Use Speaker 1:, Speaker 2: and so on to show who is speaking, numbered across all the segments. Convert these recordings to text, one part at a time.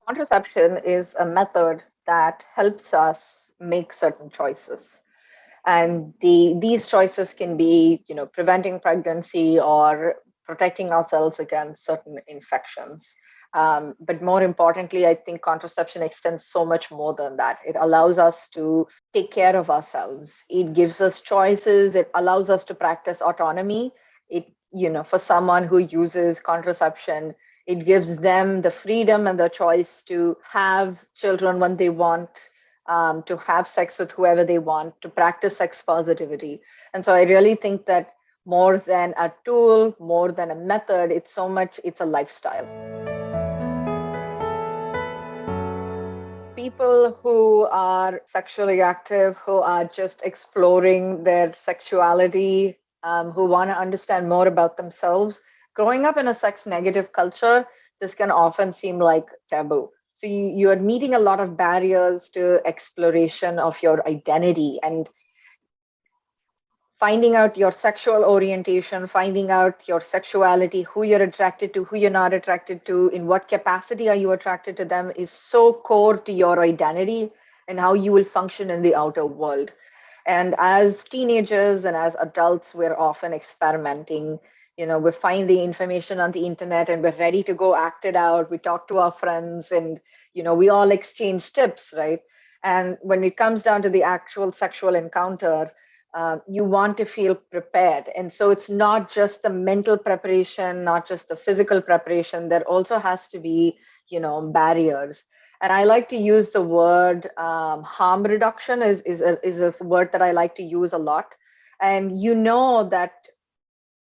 Speaker 1: Contraception is a method that helps us make certain choices. And these choices can be, preventing pregnancy or protecting ourselves against certain infections. But more importantly, I think contraception extends so much more than that. It allows us to take care of ourselves. It gives us choices. It allows us to practice autonomy. For someone who uses contraception, it gives them the freedom and the choice to have children when they want, to have sex with whoever they want, to practice sex positivity. And so I really think that more than a tool, more than a method, it's a lifestyle. People who are sexually active, who are just exploring their sexuality, who want to understand more about themselves. Growing up in a sex negative culture, this can often seem like taboo. So you are meeting a lot of barriers to exploration of your identity and finding out your sexual orientation, finding out your sexuality, who you're attracted to, who you're not attracted to, in what capacity are you attracted to them, is so core to your identity and how you will function in the outer world. And as teenagers and as adults, we're often experimenting. We find the information on the internet and we're ready to go act it out. We talk to our friends and, we all exchange tips, right? And when it comes down to the actual sexual encounter, you want to feel prepared. And so it's not just the mental preparation, not just the physical preparation. There also has to be, barriers. And I like to use the word harm reduction is a word that I like to use a lot. And that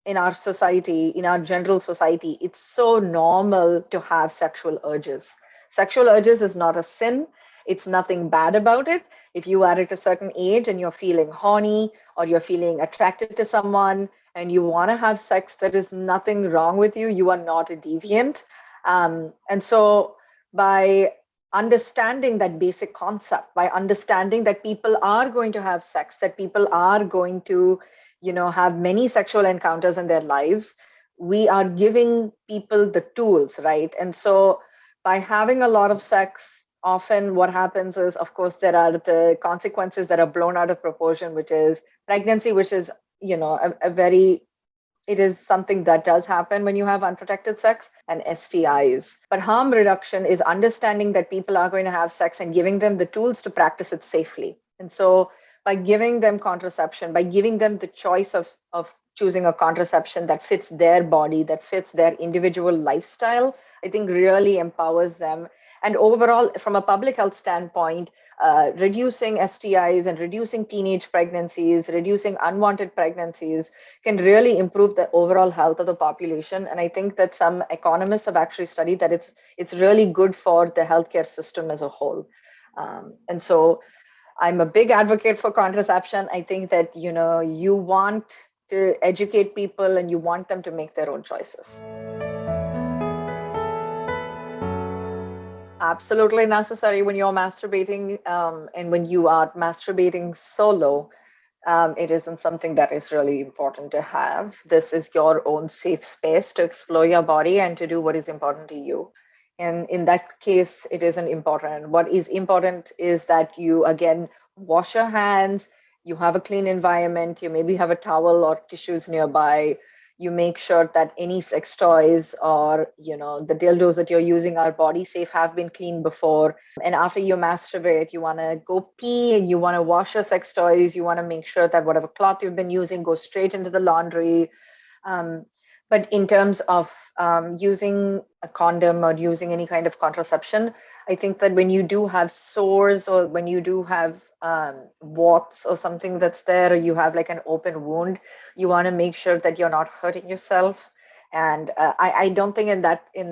Speaker 1: in our society, in our general society, it's so normal to have sexual urges. Sexual urges is not a sin. It's nothing bad about it. If you are at a certain age and you're feeling horny or you're feeling attracted to someone and you want to have sex, there is nothing wrong with you. You are not a deviant. And so by understanding that basic concept, by understanding that people are going to have sex, that people are going to have many sexual encounters in their lives, we are giving people the tools, right? And so by having a lot of sex, often what happens is, of course, there are the consequences that are blown out of proportion, which is pregnancy, which is, a very it is something that does happen when you have unprotected sex, and STIs. But harm reduction is understanding that people are going to have sex and giving them the tools to practice it safely. And so by giving them contraception, by giving them the choice of choosing a contraception that fits their body, that fits their individual lifestyle, I think really empowers them. And overall, from a public health standpoint, reducing STIs and reducing teenage pregnancies, reducing unwanted pregnancies can really improve the overall health of the population. And I think that some economists have actually studied that it's really good for the healthcare system as a whole. And so I'm a big advocate for contraception. I think that you want to educate people and you want them to make their own choices. Absolutely necessary when you're masturbating, and when you are masturbating solo. It isn't something that is really important to have. This is your own safe space to explore your body and to do what is important to you. And in that case, it isn't important. What is important is that you, again, wash your hands, you have a clean environment, you maybe have a towel or tissues nearby. You make sure that any sex toys or the dildos that you're using are body safe, have been cleaned before. And after you masturbate, you want to go pee and you want to wash your sex toys. You want to make sure that whatever cloth you've been using goes straight into the laundry. um, but in terms of using a condom or using any kind of contraception, I think that when you do have sores or when you do have warts or something that's there, or you have like an open wound, you want to make sure that you're not hurting yourself. And I don't think in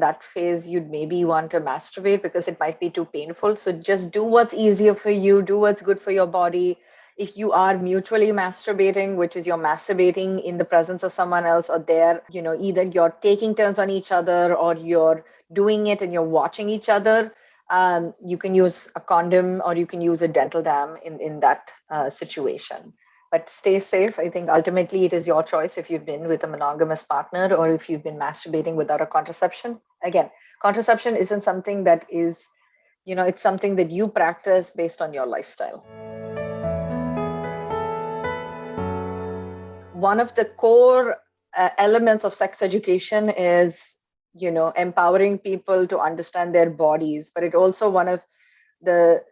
Speaker 1: that phase you'd maybe want to masturbate because it might be too painful. So just do what's easier for you, do what's good for your body. If you are mutually masturbating, which is you're masturbating in the presence of someone else, or there, either you're taking turns on each other or you're doing it and you're watching each other, you can use a condom or you can use a dental dam in that situation. But stay safe. I think ultimately it is your choice if you've been with a monogamous partner or if you've been masturbating without a contraception. Again, contraception isn't something that is It's something that you practice based on your lifestyle. One of the core elements of sex education is, empowering people to understand their bodies, but it also one of the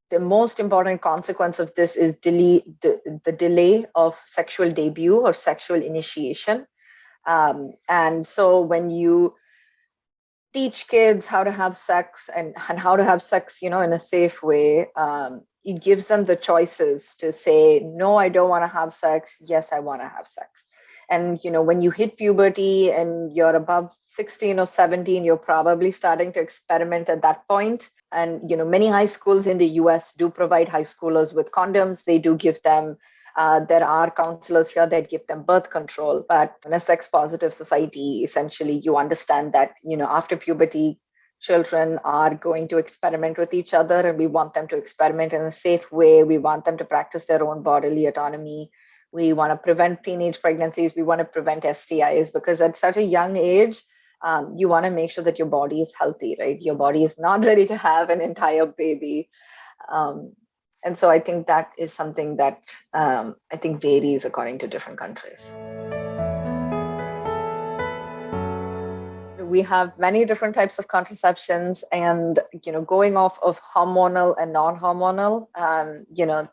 Speaker 1: the most important consequence of this is the delay of sexual debut or sexual initiation. And so when you teach kids how to have sex and how to have sex, in a safe way, it gives them the choices to say, no, I don't want to have sex. Yes, I want to have sex. And, when you hit puberty and you're above 16 or 17, you're probably starting to experiment at that point. And, many high schools in the US do provide high schoolers with condoms. They do give them there are counselors here that give them birth control, but in a sex positive society, essentially, you understand that, after puberty, children are going to experiment with each other, and we want them to experiment in a safe way. We want them to practice their own bodily autonomy. We want to prevent teenage pregnancies. We want to prevent STIs, because at such a young age, you want to make sure that your body is healthy, right? Your body is not ready to have an entire baby. Um, and so I think that is something that I think varies according to different countries. We have many different types of contraceptions, and going off of hormonal and non-hormonal,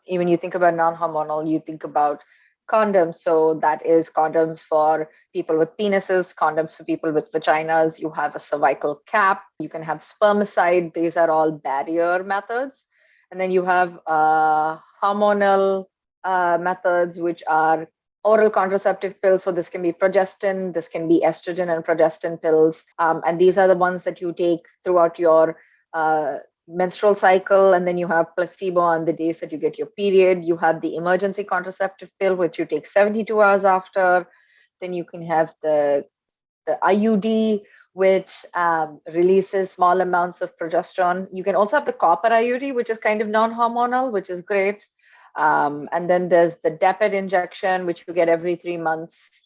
Speaker 1: even you think about non-hormonal, you think about condoms. So that is condoms for people with penises, condoms for people with vaginas. You have a cervical cap, you can have spermicide. These are all barrier methods. And then you have hormonal methods, which are oral contraceptive pills. So this can be progestin, this can be estrogen and progestin pills. And these are the ones that you take throughout your menstrual cycle. And then you have placebo on the days that you get your period. You have the emergency contraceptive pill, which you take 72 hours after. Then you can have the IUD, which releases small amounts of progesterone. You can also have the copper IUD, which is kind of non-hormonal, which is great. And then there's the DEPIT injection, which you get every 3 months.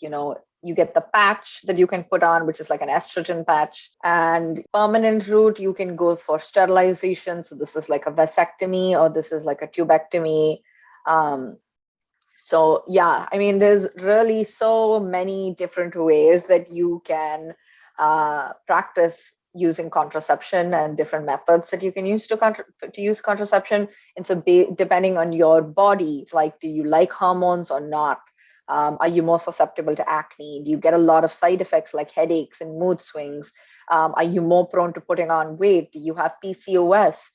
Speaker 1: You get the patch that you can put on, which is like an estrogen patch. And permanent route, you can go for sterilization. So this is like a vasectomy, or this is like a tubectomy. So yeah, I mean, there's really so many different ways that you can practice using contraception, and different methods that you can use to use contraception. And so depending on your body, like, do you like hormones or not? Are you more susceptible to acne? Do you get a lot of side effects like headaches and mood swings? Are you more prone to putting on weight? Do you have PCOS?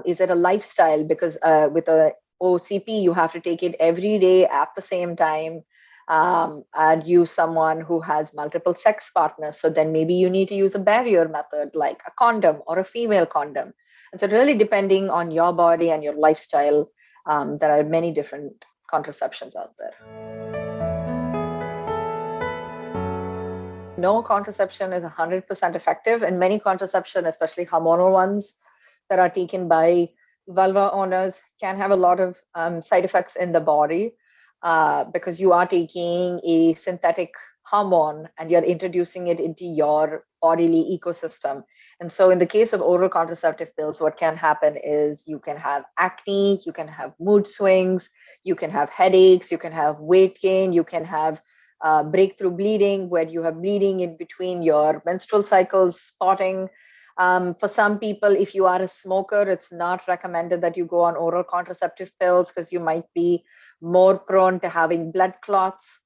Speaker 1: Is it a lifestyle? Because with a OCP, you have to take it every day at the same time. And you someone who has multiple sex partners, so then maybe you need to use a barrier method like a condom or a female condom. And so really depending on your body and your lifestyle, there are many different contraceptions out there. No contraception is 100% effective, and many contraception, especially hormonal ones that are taken by vulva owners, can have a lot of side effects in the body. Because you are taking a synthetic hormone and you're introducing it into your bodily ecosystem. And so in the case of oral contraceptive pills, what can happen is you can have acne, you can have mood swings, you can have headaches, you can have weight gain, you can have breakthrough bleeding, where you have bleeding in between your menstrual cycles, spotting. For some people, if you are a smoker, it's not recommended that you go on oral contraceptive pills, because you might be more prone to having blood clots.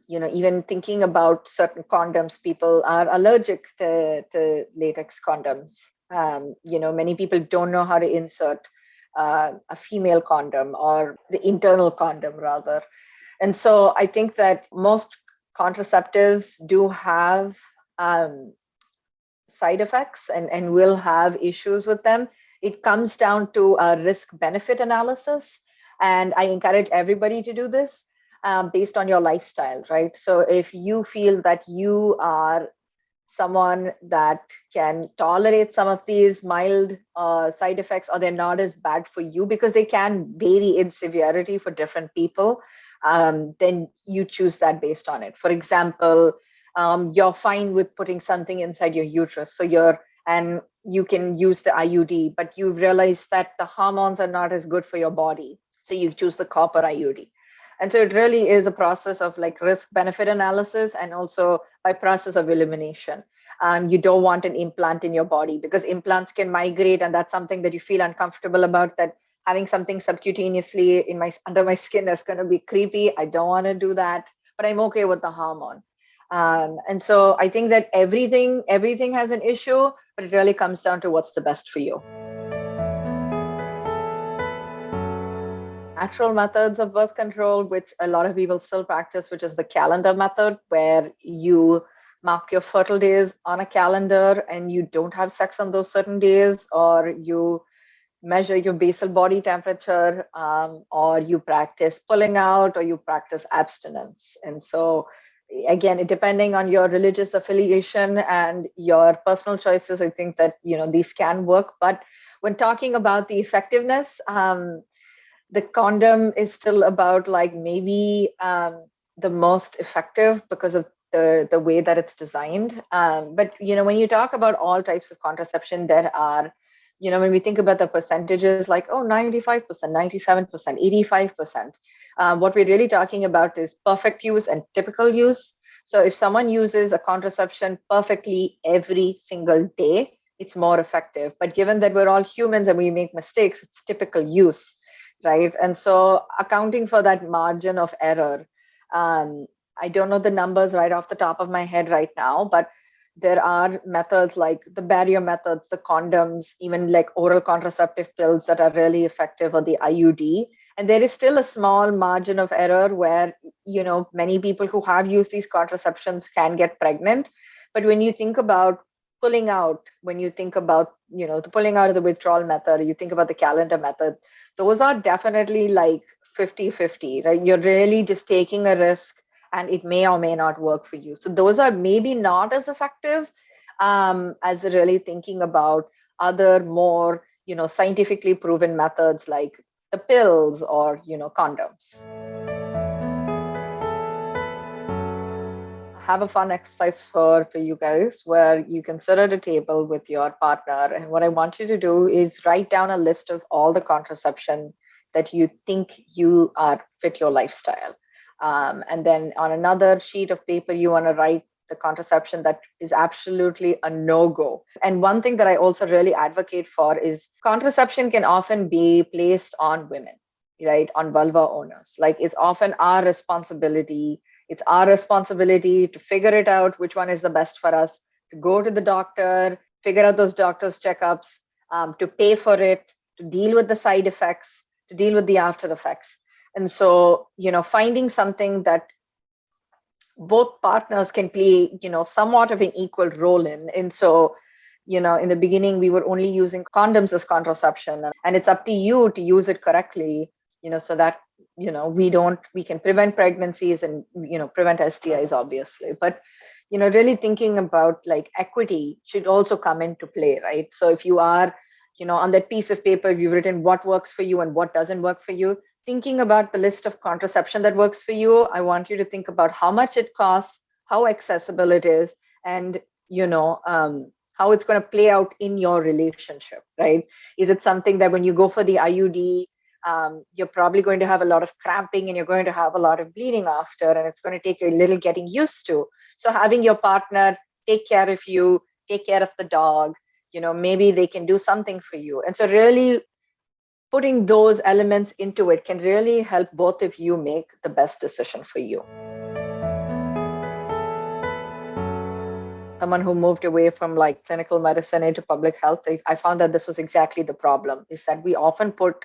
Speaker 1: Even thinking about certain condoms, people are allergic to latex condoms. Many people don't know how to insert a female condom, or the internal condom rather. And so I think that most contraceptives do have side effects and will have issues with them. It comes down to a risk benefit analysis. And I encourage everybody to do this based on your lifestyle, right? So if you feel that you are someone that can tolerate some of these mild side effects, or they're not as bad for you, because they can vary in severity for different people, then you choose that based on it. For example, you're fine with putting something inside your uterus, so you're and you can use the IUD, but you've realized that the hormones are not as good for your body. So you choose the copper IUD. And so it really is a process of like risk benefit analysis and also by process of elimination. You don't want an implant in your body because implants can migrate, and that's something that you feel uncomfortable about. That having something subcutaneously in my under my skin is going to be creepy. I don't want to do that, but I'm okay with the hormone. And so I think that everything has an issue, but it really comes down to what's the best for you. Natural methods of birth control, which a lot of people still practice, which is the calendar method, where you mark your fertile days on a calendar and you don't have sex on those certain days, or you measure your basal body temperature, or you practice pulling out, or you practice abstinence. And so, again, depending on your religious affiliation and your personal choices, I think that these can work. But when talking about the effectiveness, the condom is still about like maybe the most effective because of the way that it's designed. But when you talk about all types of contraception, there are, when we think about the percentages, like 95%, 97%, 85%. What we're really talking about is perfect use and typical use. So if someone uses a contraception perfectly every single day, it's more effective. But given that we're all humans and we make mistakes, it's typical use, right? And so accounting for that margin of error, I don't know the numbers right off the top of my head right now, but there are methods like the barrier methods, the condoms, even like oral contraceptive pills that are really effective, or the IUD. And there is still a small margin of error where, many people who have used these contraceptions can get pregnant. But when you think about pulling out, when you think about, the pulling out of the withdrawal method, you think about the calendar method, those are definitely like 50-50, right? You're really just taking a risk and it may or may not work for you. So those are maybe not as effective as really thinking about other more, scientifically proven methods like the pills or, condoms. Have a fun exercise for you guys where you can sit at a table with your partner. And what I want you to do is write down a list of all the contraception that you think you are fit your lifestyle. And then on another sheet of paper, you want to write the contraception that is absolutely a no-go. And one thing that I also really advocate for is contraception can often be placed on women, right? On vulva owners. Like it's often our responsibility. It's our responsibility to figure it out, which one is the best for us, to go to the doctor, figure out those doctor's checkups, to pay for it, to deal with the side effects, to deal with the after effects. And so, finding something that both partners can play, somewhat of an equal role in. And so, in the beginning, we were only using condoms as contraception, and it's up to you to use it correctly, so that, we can prevent pregnancies and, prevent STIs, obviously. But, really thinking about like equity should also come into play, right? So if you are, on that piece of paper, you've written what works for you and what doesn't work for you. Thinking about the list of contraception that works for you, I want you to think about how much it costs, how accessible it is, and how it's going to play out in your relationship, right? Is it something that when you go for the IUD, you're probably going to have a lot of cramping and you're going to have a lot of bleeding after, and it's going to take a little getting used to. So having your partner take care of you, take care of the dog, maybe they can do something for you. And so really putting those elements into it can really help both of you make the best decision for you. Someone who moved away from like clinical medicine into public health, I found that this was exactly the problem, is that we often put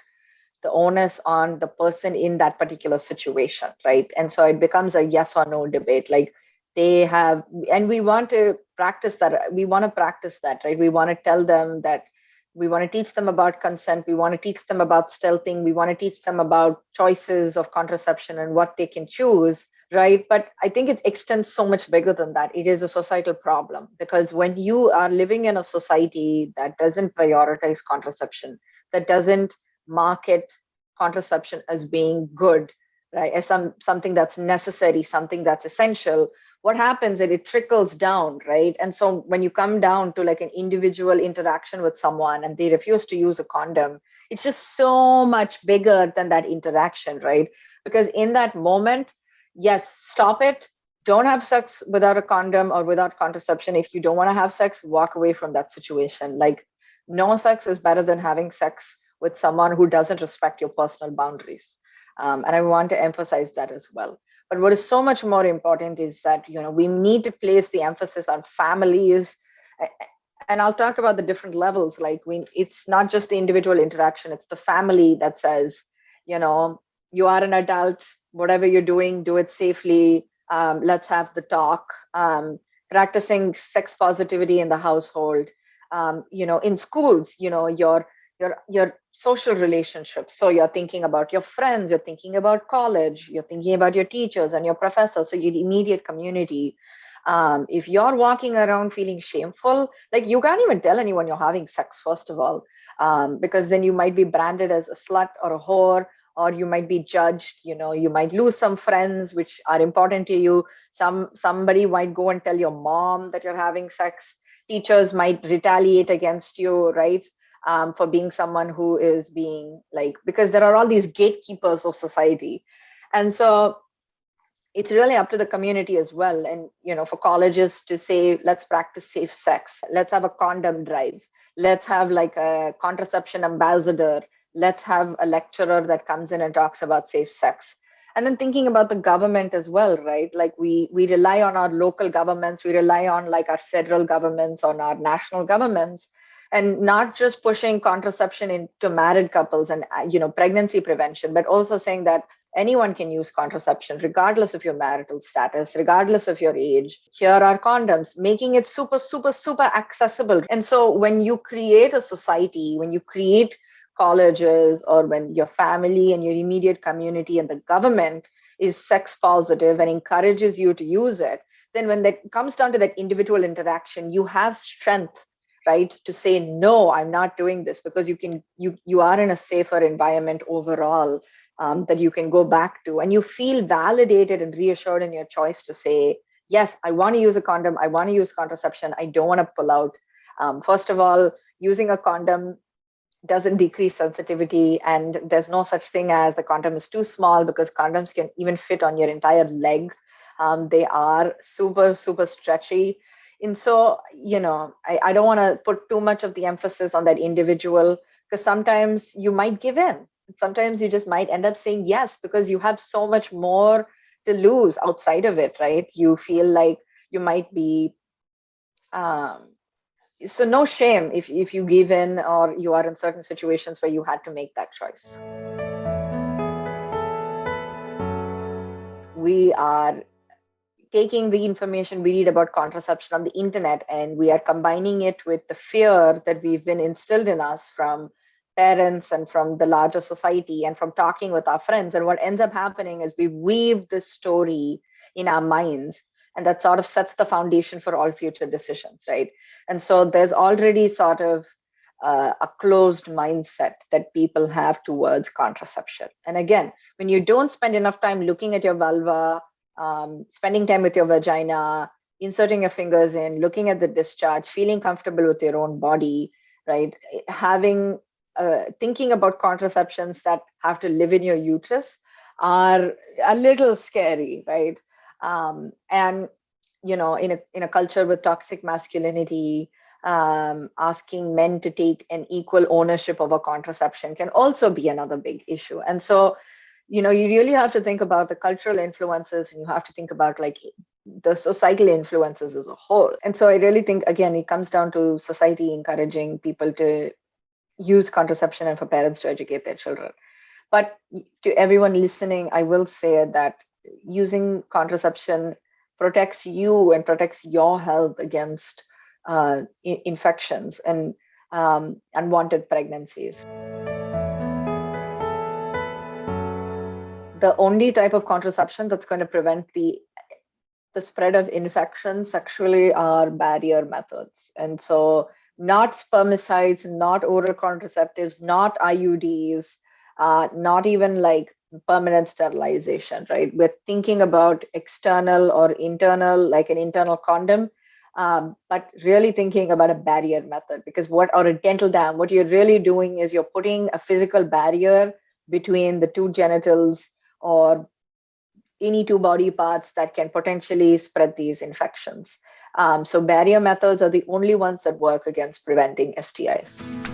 Speaker 1: the onus on the person in that particular situation, right? And so it becomes a yes or no debate. Like they have, and we want to practice that. We want to practice that, right? We want to tell them that we want to teach them about consent. We want to teach them about stealthing. We want to teach them about choices of contraception and what they can choose, right? But I think it extends so much bigger than that. It is a societal problem, because when you are living in a society that doesn't prioritize contraception, that doesn't market contraception as being good, right, as something that's necessary, something that's essential, what happens is it trickles down, right? And so when you come down to like an individual interaction with someone and they refuse to use a condom, it's just so much bigger than that interaction, right? Because in that moment, yes, stop it. Don't have sex without a condom or without contraception. If you don't want to have sex, walk away from that situation. Like, no sex is better than having sex with someone who doesn't respect your personal boundaries. And I want to emphasize that as well. But what is so much more important is that, we need to place the emphasis on families. And I'll talk about the different levels. Like, it's not just the individual interaction, it's the family that says, you know, you are an adult, whatever you're doing, do it safely. Let's have the talk. Practicing sex positivity in the household. In schools, your social relationships. So you're thinking about your friends, you're thinking about college, you're thinking about your teachers and your professors, so your immediate community. If you're walking around feeling shameful, like, you can't even tell anyone you're having sex, first of all, because then you might be branded as a slut or a whore, or you might be judged. You might lose some friends which are important to you. Somebody might go and tell your mom that you're having sex. Teachers might retaliate against you, right? For being someone who is being, like, because there are all these gatekeepers of society. And so it's really up to the community as well. And, for colleges to say, let's practice safe sex, let's have a condom drive, let's have like a contraception ambassador, let's have a lecturer that comes in and talks about safe sex. And then thinking about the government as well, right? Like, we rely on our local governments, we rely on like our federal governments, on our national governments, and not just pushing contraception into married couples and, pregnancy prevention, but also saying that anyone can use contraception regardless of your marital status, regardless of your age. Here are condoms, making it super, super, super accessible. And so when you create a society, when you create colleges, or when your family and your immediate community and the government is sex positive and encourages you to use it, then when that comes down to that individual interaction, you have strength, right, to say, no, I'm not doing this, because you are in a safer environment overall, that you can go back to, and you feel validated and reassured in your choice to say, yes, I want to use a condom, I want to use contraception, I don't want to pull out. First of all, using a condom doesn't decrease sensitivity, and there's no such thing as the condom is too small, because condoms can even fit on your entire leg. They are super, super stretchy. And so, I don't want to put too much of the emphasis on that individual, because sometimes you might give in. Sometimes you just might end up saying yes, because you have so much more to lose outside of it, right? You feel like you might be, um, so no shame if you give in, or you are in certain situations where you had to make that choice. We are taking the information we read about contraception on the internet, and we are combining it with the fear that we've been instilled in us from parents and from the larger society and from talking with our friends. And what ends up happening is we weave this story in our minds, and that sort of sets the foundation for all future decisions, right? And so there's already sort of a closed mindset that people have towards contraception. And again, when you don't spend enough time looking at your vulva, spending time with your vagina, inserting your fingers in, looking at the discharge, feeling comfortable with your own body, right? Having thinking about contraceptions that have to live in your uterus are a little scary, right? And in a culture with toxic masculinity, asking men to take an equal ownership of a contraception can also be another big issue. And so, you really have to think about the cultural influences, and you have to think about like the societal influences as a whole. And so I really think, again, it comes down to society encouraging people to use contraception and for parents to educate their children. But to everyone listening, I will say that using contraception protects you and protects your health against infections and unwanted pregnancies. The only type of contraception that's going to prevent the spread of infections sexually are barrier methods. And so not spermicides, not oral contraceptives, not IUDs, not even like permanent sterilization, right? We're thinking about external or internal, like an internal condom, but really thinking about a barrier method, because or a dental dam, what you're really doing is you're putting a physical barrier between the two genitals or any two body parts that can potentially spread these infections. So barrier methods are the only ones that work against preventing STIs.